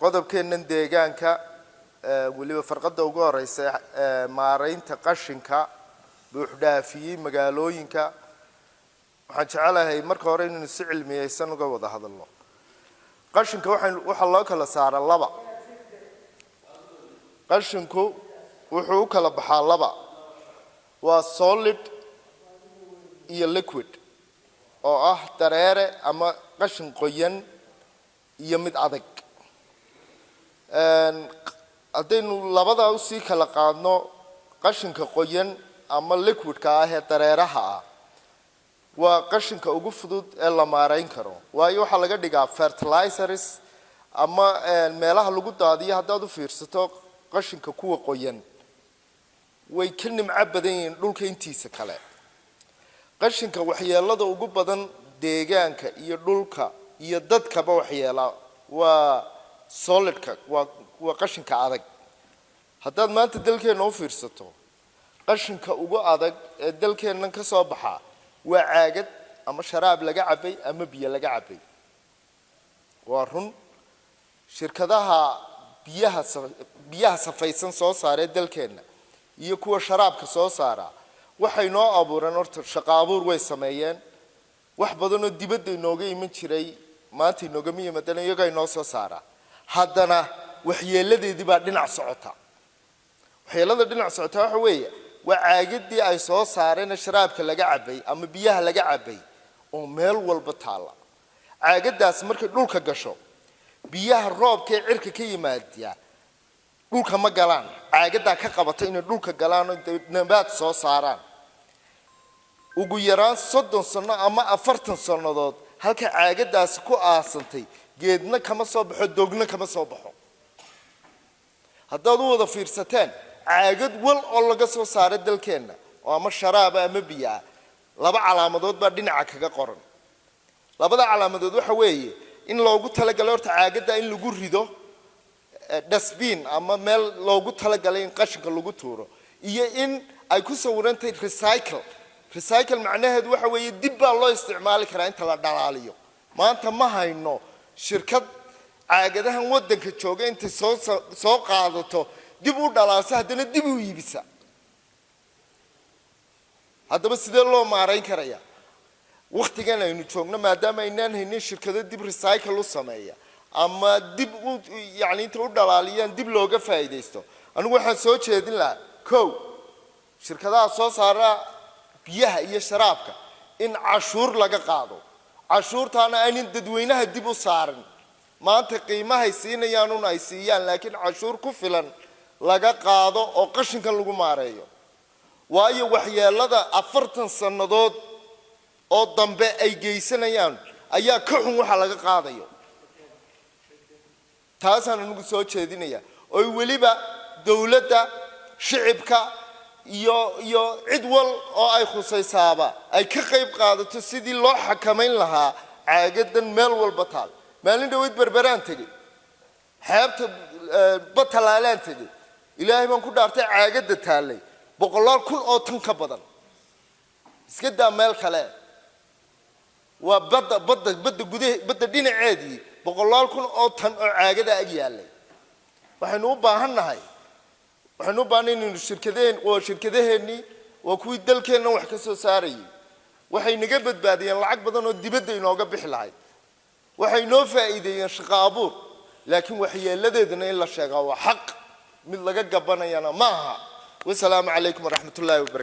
qodobkeenan deegaanka waliba farqada ugu horeysa maareynta qashinka buuxdaafiyay magaalooyinka waxaan jecelahay marka hore inuu si cilmiyeysan uga wada hadalno qashinka waxa loo kala saaraa laba qashinku wuxuu u kala baxaa laba waa solid iyo liquid oo ah dareere ama qashin qoyan iyo mid adag haddaynu labada u sii kala qaadno qashinka qoyan ama liquidka ah ee dareeraha ah waa qashinka ugu fudud ee la maareyn karo waayo waxa laga dhigaa fertilizers ama meelaha lagu daadiyo haddaad u fiirsato qashinka kuwa qoyan way ka nimco badan yihiin dhulka intiisa kale qashinka waxyeelada ugu badan deegaanka iyo dhulka iyo dadkaba waxyeela waa solidka waa qashinka adag haddaad maanta dalkeena u fiirsato qashinka ugu adag ee dalkeennan ka soo baxa waa caagad ama sharaab laga cabay ama biyo laga cabay waa run shirkadaha biyaha safaysan soo saaree dalkeenna iyo kuwa sharaabka soo saara waxay noo abuureen horta shaqo abuur way sameeyeen wax badan oo dibadda inooga iman jiray maanta inoogama yimaadeen iyaga inoo soo saara haddana waxyeeladeedii baa dhinac socota waxyeelada dhinac socota waxa weeye waa caagadii ay soo saareen sharaabka laga cabay ama biyaha laga cabay oo meel walba taala caagadaas markay dhulka gasho biyaha roobka ee cirka ka yimaada dhulka ma galaan caagadaa ka qabata inay dhulka galaan oo nabaad soo saaraan ugu yaraan 30 sano ama 40 sanadood halka caagadaas ku aasantay geedna kama soo baxo dogna kama soo baxo haddaad u wada fiirsateen caagad wal oo laga soo saaray dalkeenna oo ama sharaab ama biyo laba calaamadood baa dhinaca kaga qoran labada calaamadood waxa weeye in loogu talagalay horta caagada in lagu rido dustbin ama meel loogu talagalay in qashinka lagu tuuro iyo in ay ku sawirantay recycle macnaheedu waxa weeye dib baa loo isticmaali karaa inta la dhalaaliyo maanta ma hayno shirkad caagadahan wadanka jooga inta soo qaadato dib u dhalaasa haddana dib u iibisa haddaba sidee loo maareyn karaya waqtigan aynu joogno maadaama aynaan haynin shirkado dib recycle u sameeya ama dib u yani inta u dhalaaliyaan dib looga faa'iideysto anigu waxaan soo jeedin lahaa kow shirkadaha soo saara biyaha iyo sharaabka in cashuur laga qaado cashuurtaana aanin dadweynaha dib u saarin maanta qiimaha siinayaan un ay siiyaan laakiin cashuur ku filan laga qaado oo qashinka lagu maareeyo waayo waxyeelada 40 sanadood oo dambe ay geysanayaan ayaa ka xun waxa laga qaadayo taasaan anigu soo jeedinaya oo waliba dawladda shicibka iyo cid wal oo ay khusaysaaba ay ka qayb qaadato sidii loo xakameyn lahaa caagadan meel walba taal maalin dhaweyd berberaan tagay xeebta batalaalaan tagay ilaahay baan ku dhaartay caagada taalay boqolaal kun oo tan ka badan iska daa meel kale waa badda dhinaceedii boqolaal kun oo tan oo caagada ag yaalay waxaynu u baahannahay inaynu shirkadaheennii waa kuwii dalkeenna wax ka soo saarayay waxay naga badbaadiyeen lacag badan oo dibadda inooga bixi lahayd waxay noo faa'iideeyeen shaqo abuur laakiin waxyeeladeedana in la sheegaa waa xaq mid laga gabanayana maaha wasalaamu calaykum waraxmatullaahi wabarakatuh